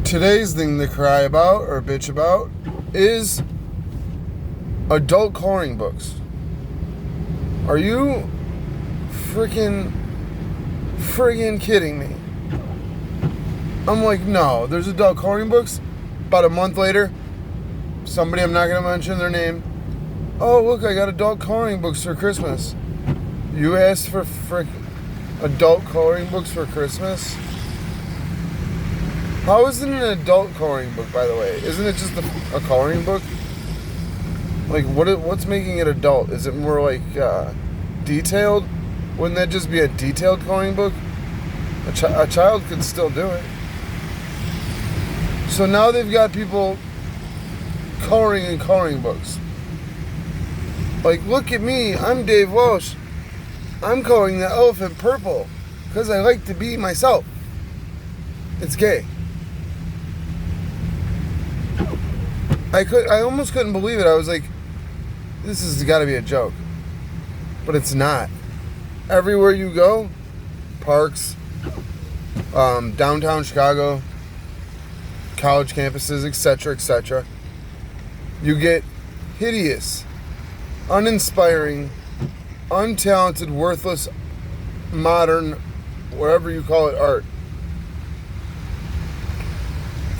Today's thing to cry about or bitch about is adult coloring books. Are you freaking kidding me? I'm like, no, there's adult coloring books. About a month later, somebody, I'm not going to mention their name, oh, look, I got adult coloring books for Christmas. You asked for adult coloring books for Christmas? How is it an adult coloring book, by the way? Isn't it just a coloring book? Like, what's making it adult? Is it more like detailed? Wouldn't that just be a detailed coloring book? A child could still do it. So now they've got people coloring in coloring books. Like, look at me, I'm Dave Welsh. I'm coloring the elephant purple because I like to be myself. It's gay. I almost couldn't believe it. I was like, this has got to be a joke. But it's not. Everywhere you go, parks, downtown Chicago, college campuses, etc., you get hideous, uninspiring, untalented, worthless, modern, whatever you call it, art.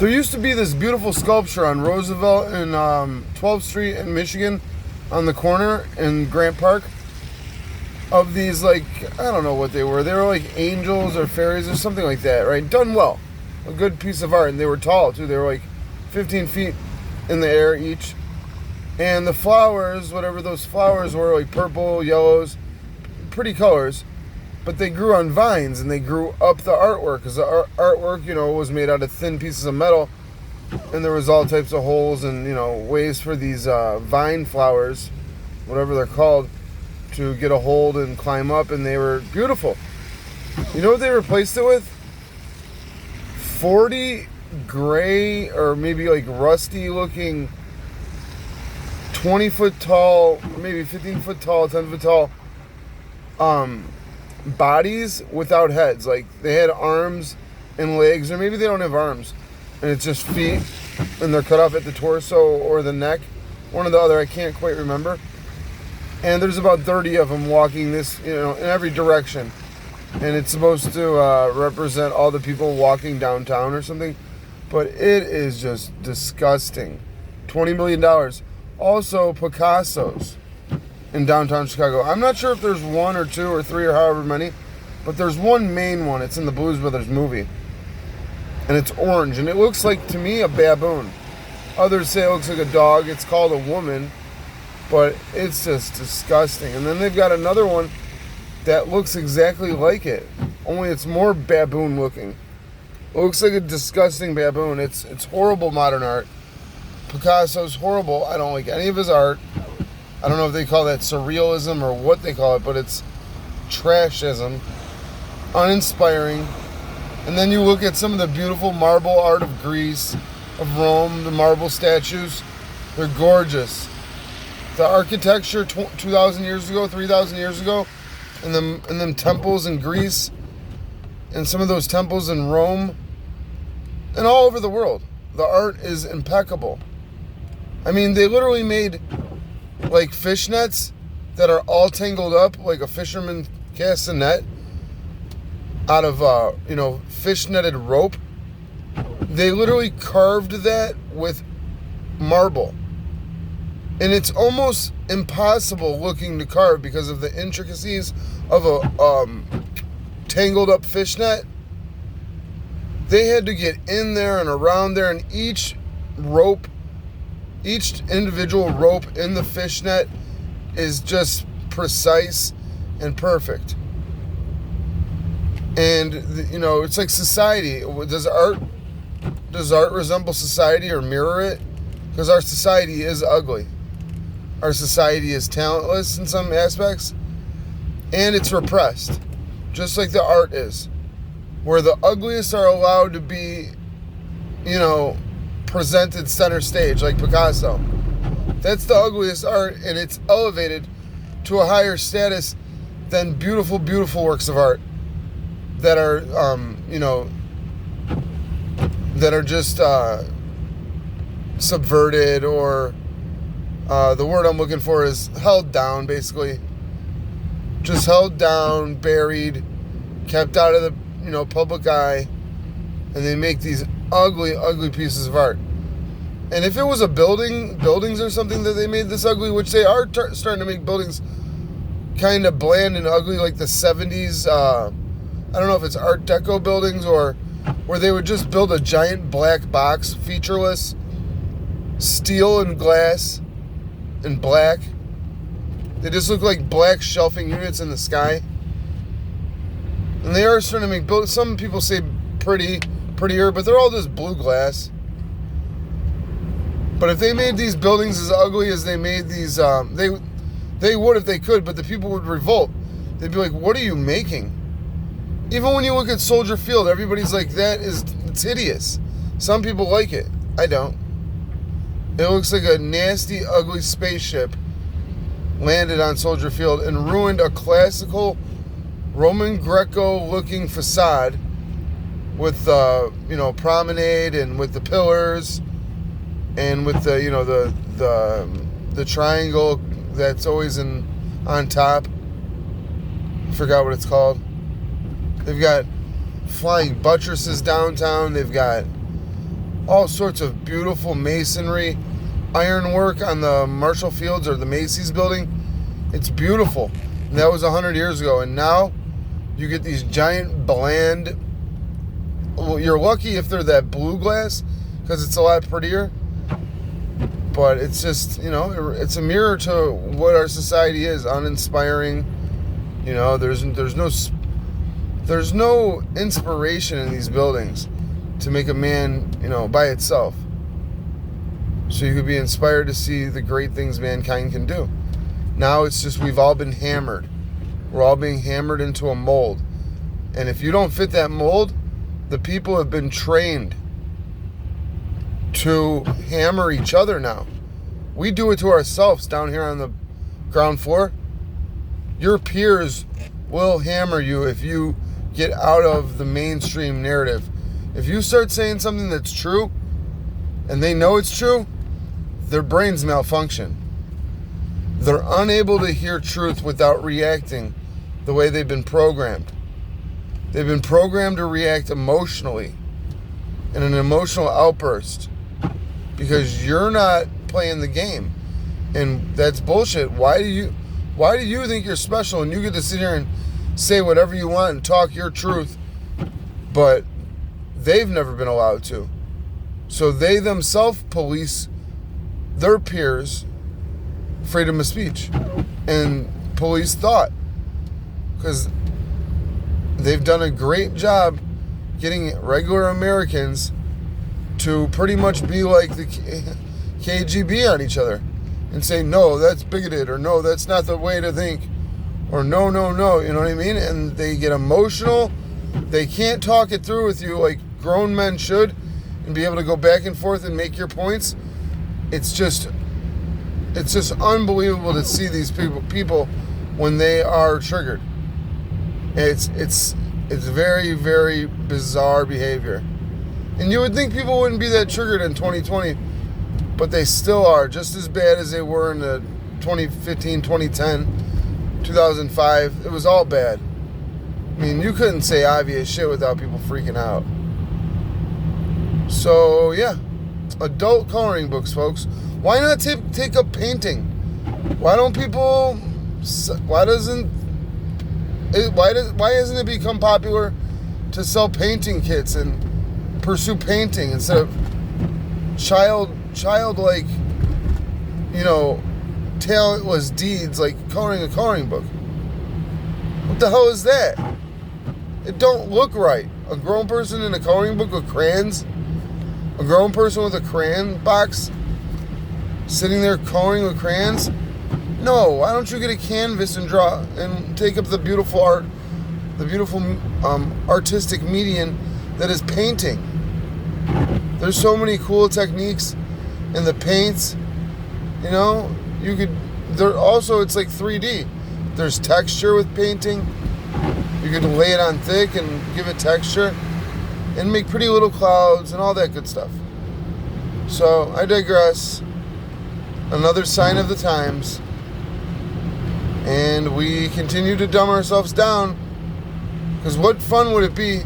There used to be this beautiful sculpture on Roosevelt and 12th Street in Michigan on the corner in Grant Park of these, like, I don't know what they were. They were like angels or fairies or something like that, right? Done well. A good piece of art. And they were tall, too. They were like 15 feet in the air each. And the flowers, whatever those flowers were, like purple, yellows, pretty colors. But they grew on vines, and they grew up the artwork, because the artwork, was made out of thin pieces of metal, and there was all types of holes and, ways for these vine flowers, whatever they're called, to get a hold and climb up, and they were beautiful. You know what they replaced it with? 40 gray, or maybe like rusty-looking 20-foot tall, maybe 15-foot tall, 10-foot tall, bodies without heads. Like, they had arms and legs, or maybe they don't have arms and it's just feet and they're cut off at the torso or the neck, one or the other, I can't quite remember. And there's about 30 of them walking this, in every direction, and it's supposed to represent all the people walking downtown or something, but it is just disgusting. $20 million. Also, Picasso's in downtown Chicago. I'm not sure if there's one or two or three or however many, but there's one main one. It's in the Blues Brothers movie. And it's orange, and it looks like, to me, a baboon. Others say it looks like a dog. It's called a woman, but it's just disgusting. And then they've got another one that looks exactly like it, only it's more baboon looking. It looks like a disgusting baboon. It's horrible modern art. Picasso's horrible. I don't like any of his art. I don't know if they call that surrealism or what they call it, but it's trashism, uninspiring. And then you look at some of the beautiful marble art of Greece, of Rome, the marble statues. They're gorgeous. The architecture 2,000 years ago, 3,000 years ago, and them temples in Greece, and some of those temples in Rome, and all over the world. The art is impeccable. I mean, they literally made like fishnets that are all tangled up like a fisherman casts a net out of fish netted rope. They literally carved that with marble, and it's almost impossible looking to carve because of the intricacies of a tangled up fishnet. They had to get in there and around there, and each individual rope in the fishnet is just precise and perfect. And, it's like society. Does art resemble society or mirror it? Because our society is ugly. Our society is talentless in some aspects, and it's repressed, just like the art is, where the ugliest are allowed to be, presented center stage, like Picasso. That's the ugliest art, and it's elevated to a higher status than beautiful, beautiful works of art that are, that are just subverted, or the word I'm looking for is held down, basically. Just held down, buried, kept out of the public eye, and they make these ugly, ugly pieces of art. And if it was a buildings or something that they made this ugly, which they are starting to make buildings kind of bland and ugly, like the 70s, I don't know if it's Art Deco buildings, or where they would just build a giant black box, featureless, steel and glass and black. They just look like black shelving units in the sky. And they are starting to make buildings. Some people say prettier, but they're all just blue glass. But if they made these buildings as ugly as they made these, they would if they could, but the people would revolt. They'd be like, what are you making? Even when you look at Soldier Field, everybody's like, it's hideous. Some people like it. I don't. It looks like a nasty, ugly spaceship landed on Soldier Field and ruined a classical Roman Greco-looking facade with promenade, and with the pillars, and with the triangle that's always on top. I forgot what it's called. They've got flying buttresses downtown. They've got all sorts of beautiful masonry, ironwork on the Marshall Fields or the Macy's building. It's beautiful. And that was 100 years ago. And now you get these giant bland. Well, you're lucky if they're that blue glass, because it's a lot prettier. But it's just, it's a mirror to what our society is, uninspiring. There's no inspiration in these buildings to make a man, by itself. So you could be inspired to see the great things mankind can do. Now it's just, we've all been hammered. We're all being hammered into a mold. And if you don't fit that mold, the people have been trained to hammer each other now. We do it to ourselves down here on the ground floor. Your peers will hammer you if you get out of the mainstream narrative. If you start saying something that's true, and they know it's true, their brains malfunction. They're unable to hear truth without reacting the way they've been programmed. They've been programmed to react emotionally, in an emotional outburst, because you're not playing the game. And that's bullshit. Why do you think you're special and you get to sit here and say whatever you want and talk your truth, but they've never been allowed to? So they themselves police their peers' freedom of speech and police thought, because they've done a great job getting regular Americans to pretty much be like the KGB on each other and say, no, that's bigoted, or no, that's not the way to think, or no, you know what I mean? And they get emotional. They can't talk it through with you like grown men should and be able to go back and forth and make your points. It's just unbelievable to see these people when they are triggered. It's very, very bizarre behavior. And you would think people wouldn't be that triggered in 2020, but they still are, just as bad as they were in the 2015, 2010, 2005. It was all bad. I mean, you couldn't say obvious shit without people freaking out. So, yeah. Adult coloring books, folks. Why not take up painting? Why hasn't it become popular to sell painting kits and pursue painting instead of childlike, talentless deeds like coloring a coloring book? What the hell is that? It don't look right. A grown person in a coloring book with crayons, a grown person with a crayon box sitting there coloring with crayons. No, why don't you get a canvas and draw and take up the beautiful art, the beautiful artistic medium that is painting? There's so many cool techniques in the paints. It's like 3D. There's texture with painting. You can lay it on thick and give it texture. and make pretty little clouds and all that good stuff. So I digress. Another sign of the times. And we continue to dumb ourselves down. Because what fun would it be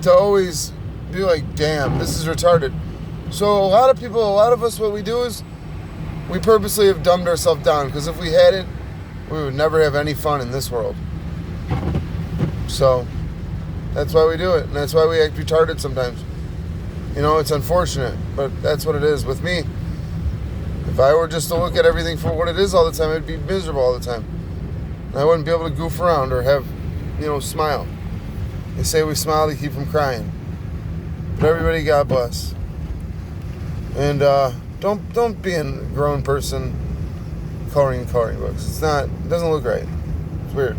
to always be like, damn, this is retarded. So a lot of us, what we do is we purposely have dumbed ourselves down. Because if we hadn't, we would never have any fun in this world. So that's why we do it. And that's why we act retarded sometimes. You know, it's unfortunate, but that's what it is with me. If I were just to look at everything for what it is all the time, I'd be miserable all the time. I wouldn't be able to goof around or have, smile. They say we smile to keep from crying. But everybody, God bless. And don't be a grown person coloring books. It doesn't look right. It's weird.